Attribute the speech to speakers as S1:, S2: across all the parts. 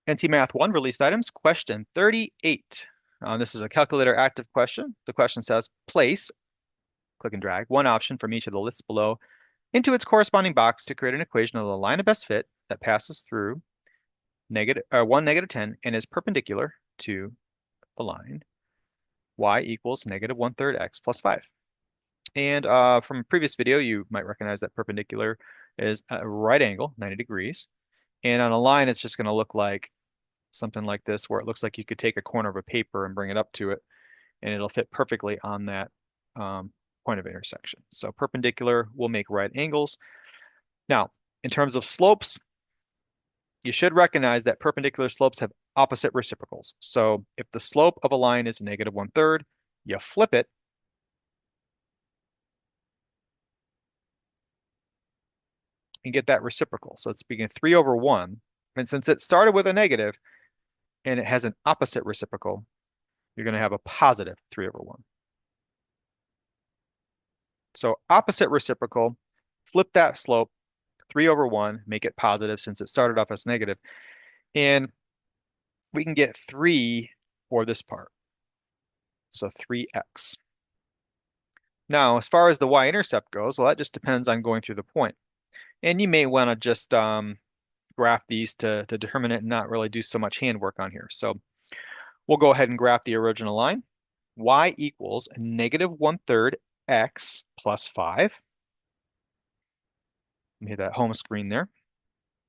S1: NT Math 1 released items, question 38. This is a calculator active question. The question says, place, click and drag, one option from each of the lists below into its corresponding box to create an equation of the line of best fit that passes through 1, -10 and is perpendicular to the line y equals -1/3 x plus 5. And from a previous video, you might recognize that perpendicular is a right angle, 90 degrees. And on a line, it's just going to look like something like this, where it looks like you could take a corner of a paper and bring it up to it, and it'll fit perfectly on that point of intersection. So perpendicular will make right angles. Now, in terms of slopes, you should recognize that perpendicular slopes have opposite reciprocals. So if the slope of a line is -1/3, you flip it, and get that reciprocal. So it's being 3/1. And since it started with a negative and it has an opposite reciprocal, you're going to have a positive 3/1. So opposite reciprocal, flip that slope, 3/1, make it positive since it started off as negative, and we can get 3 for this part. So 3x. Now, as far as the y-intercept goes, well, that just depends on going through the point. And you may want to just graph these to determine it and not really do so much handwork on here. So we'll go ahead and graph the original line. Y equals -1/3 x plus 5. Let me hit that home screen there.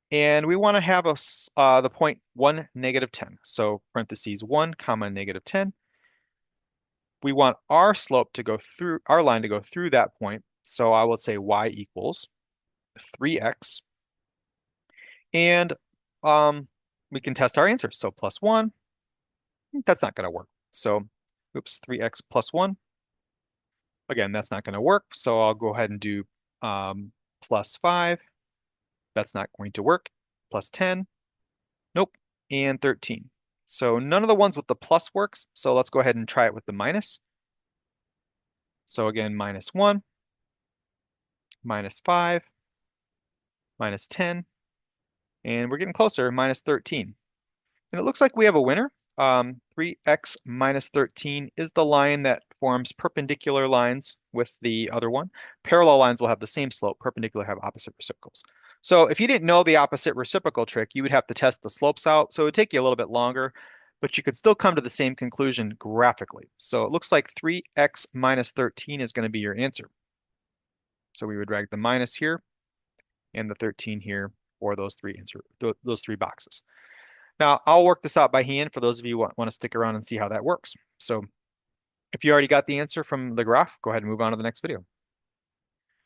S1: And we want to have the point 1, -10. So parentheses 1, comma, -10. We want our slope to go through, our line to go through that point. So I will say y equals 3x. And we can test our answers. So plus 1, that's not going to work. So, oops, 3x plus 1. Again, that's not going to work. So I'll go ahead and do plus 5. That's not going to work. Plus 10. Nope. And 13. So none of the ones with the plus works. So let's go ahead and try it with the minus. So again, -1, -5, -10, and we're getting closer, -13. And it looks like we have a winner. 3x minus 13 is the line that forms perpendicular lines with the other one. Parallel lines will have the same slope. Perpendicular have opposite reciprocals. So if you didn't know the opposite reciprocal trick, you would have to test the slopes out. So it would take you a little bit longer, but you could still come to the same conclusion graphically. So it looks like 3x minus 13 is going to be your answer. So we would drag the minus here and the 13 here for those three boxes. Now, I'll work this out by hand for those of you who want to stick around and see how that works. So if you already got the answer from the graph, go ahead and move on to the next video.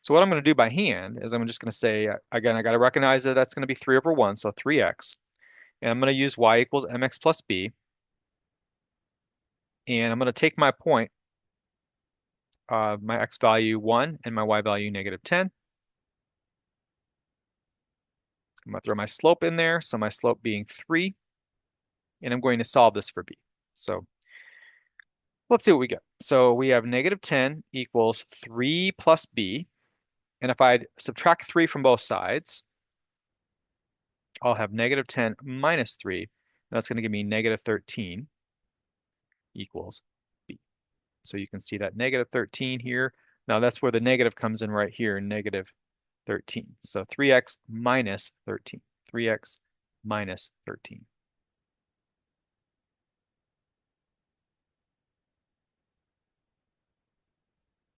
S1: So what I'm going to do by hand is I'm just going to say, again, I got to recognize that that's going to be 3/1, so 3x. And I'm going to use y equals mx plus b. And I'm going to take my point, my x value 1 and my y value -10. I'm going to throw my slope in there, so my slope being 3. And I'm going to solve this for b. So let's see what we get. So we have -10 equals 3 plus b. And if I subtract 3 from both sides, I'll have -10 minus 3. And that's going to give me -13 equals b. So you can see that -13 here. Now that's where the negative comes in right here, -13. So 3x minus 13. 3x minus 13.